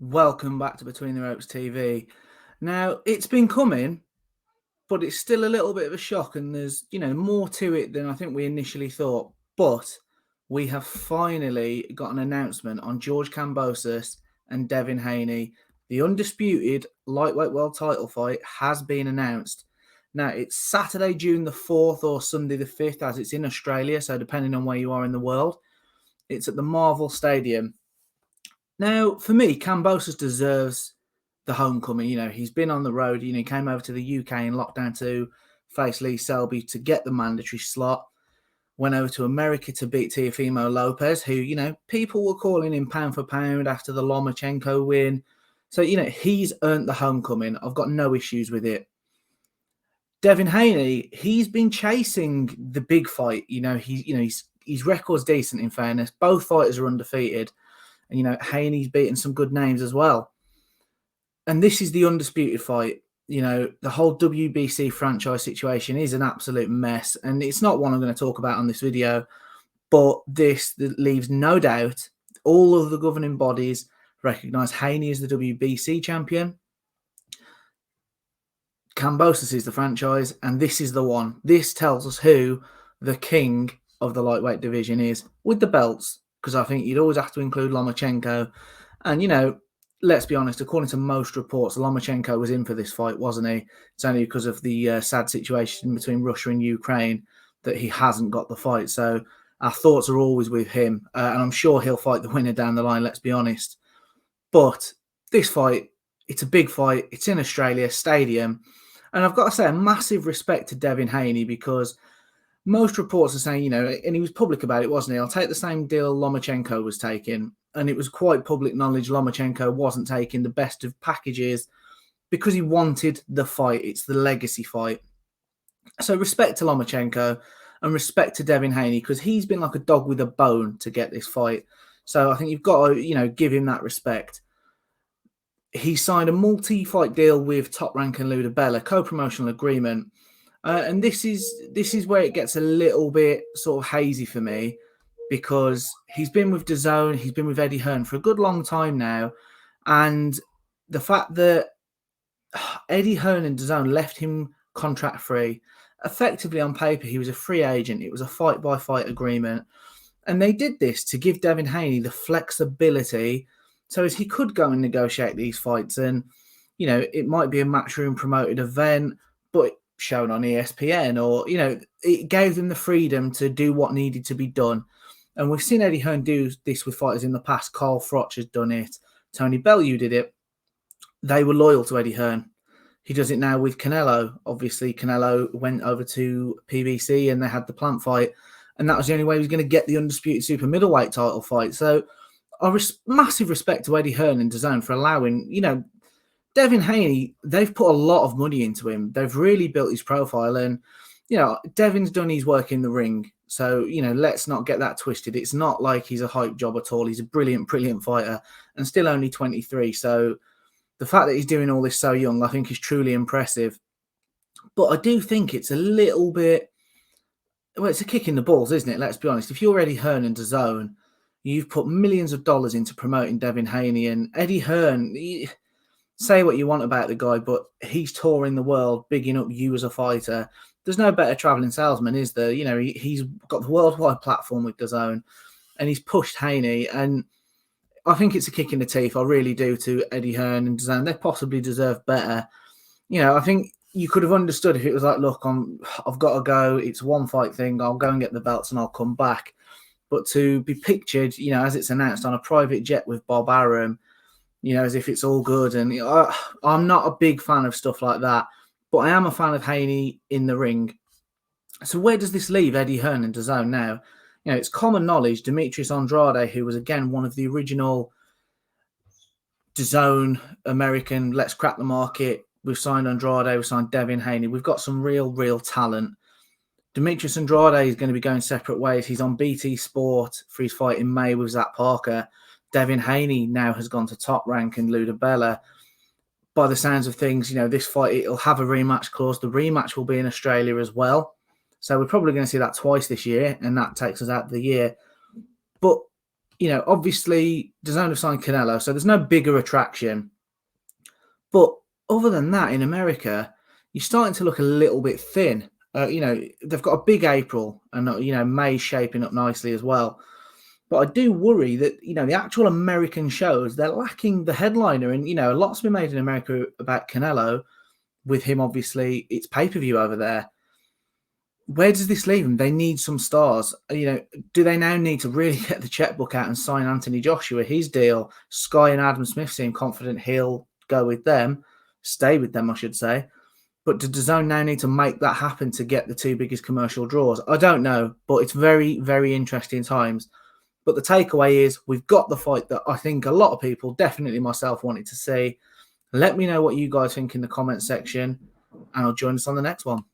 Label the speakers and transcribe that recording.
Speaker 1: Welcome back to Between the Ropes TV. Now, it's been coming, but it's still a little bit of a shock, and there's, more to it than I think we initially thought. But we have finally got an announcement on George Kambosos and Devin Haney. The undisputed lightweight world title fight has been announced. Now, it's Saturday, June the 4th or Sunday the 5th, as it's in Australia, so depending on where you are in the world. It's at the Marvel Stadium. Now, for me, Kambosos deserves the homecoming. He's been on the road. He came over to the UK in lockdown to face Lee Selby to get the mandatory slot. Went over to America to beat Teofimo Lopez, who, people were calling him pound for pound after the Lomachenko win. So, he's earned the homecoming. I've got no issues with it. Devin Haney, he's been chasing the big fight. His record's decent, in fairness. Both fighters are undefeated. And, Haney's beaten some good names as well. And this is the undisputed fight. The whole WBC franchise situation is an absolute mess. And it's not one I'm going to talk about on this video. But this leaves no doubt all of the governing bodies recognise Haney as the WBC champion. Kambosos is the franchise. And this is the one. This tells us who the king of the lightweight division is with the belts. Because I think you'd always have to include Lomachenko. And, let's be honest, according to most reports, Lomachenko was in for this fight, wasn't he? It's only because of the sad situation between Russia and Ukraine that he hasn't got the fight. So our thoughts are always with him. And I'm sure he'll fight the winner down the line, let's be honest. But this fight, it's a big fight. It's in Australia, stadium. And I've got to say a massive respect to Devin Haney because most reports are saying, and he was public about it, wasn't he? I'll take the same deal Lomachenko was taking. And it was quite public knowledge Lomachenko wasn't taking the best of packages because he wanted the fight. It's the legacy fight. So respect to Lomachenko and respect to Devin Haney because he's been like a dog with a bone to get this fight. So I think you've got to, give him that respect. He signed a multi-fight deal with Top Rank and Ludabella, co-promotional agreement. And this is where it gets a little bit sort of hazy for me because he's been with DAZN, he's been with Eddie Hearn for a good long time now. And the fact that Eddie Hearn and DAZN left him contract free, effectively on paper, he was a free agent. It was a fight-by-fight agreement. And they did this to give Devin Haney the flexibility so as he could go and negotiate these fights. And, it might be a matchroom promoted event, but shown on ESPN or, it gave them the freedom to do what needed to be done. And we've seen Eddie Hearn do this with fighters in the past. Carl Froch has done it. Tony Bellew did it. They were loyal to Eddie Hearn. He does it now with Canelo. Obviously, Canelo went over to PBC and they had the plant fight. And that was the only way he was going to get the undisputed super middleweight title fight. So massive respect to Eddie Hearn and DAZN for allowing, Devin Haney, they've put a lot of money into him. They've really built his profile. And, Devin's done his work in the ring. So, let's not get that twisted. It's not like he's a hype job at all. He's a brilliant, brilliant fighter and still only 23. So the fact that he's doing all this so young, I think is truly impressive. But I do think it's a little bit, well, it's a kick in the balls, isn't it? Let's be honest. If you're Eddie Hearn and DAZN, you've put millions of dollars into promoting Devin Haney and Eddie Hearn. Say what you want about the guy, but he's touring the world, bigging up you as a fighter. There's no better traveling salesman, is there? He's got the worldwide platform with DAZN, and he's pushed Haney. And I think it's a kick in the teeth. I really do to Eddie Hearn and DAZN. They possibly deserve better. I think you could have understood if it was like, look, I've got to go. It's a one fight thing. I'll go and get the belts and I'll come back. But to be pictured, as it's announced on a private jet with Bob Arum, as if it's all good. And I'm not a big fan of stuff like that, but I am a fan of Haney in the ring. So where does this leave Eddie Hearn and DAZN now? It's common knowledge. Demetrius Andrade, who was, again, one of the original DAZN American, let's crack the market. We've signed Andrade, we've signed Devin Haney. We've got some real talent. Demetrius Andrade is going to be going separate ways. He's on BT Sport for his fight in May with Zach Parker. Devin Haney now has gone to Top Rank and Ludabella. By the sounds of things, this fight, it'll have a rematch clause. The rematch will be in Australia as well. So we're probably going to see that twice this year, and that takes us out of the year. But, obviously DAZN have signed Canelo, so there's no bigger attraction. But other than that, in America, you're starting to look a little bit thin. They've got a big April, and May's shaping up nicely as well. But I do worry that, the actual American shows, they're lacking the headliner. And, a lot's been made in America about Canelo. With him, obviously, it's pay-per-view over there. Where does this leave them? They need some stars. Do they now need to really get the checkbook out and sign Anthony Joshua? His deal, Sky and Adam Smith seem confident he'll go with them, stay with them, I should say. But does DAZN now need to make that happen to get the two biggest commercial draws? I don't know, but it's very, very interesting times. But the takeaway is we've got the fight that I think a lot of people, definitely myself, wanted to see. Let me know what you guys think in the comment section, and I'll join us on the next one.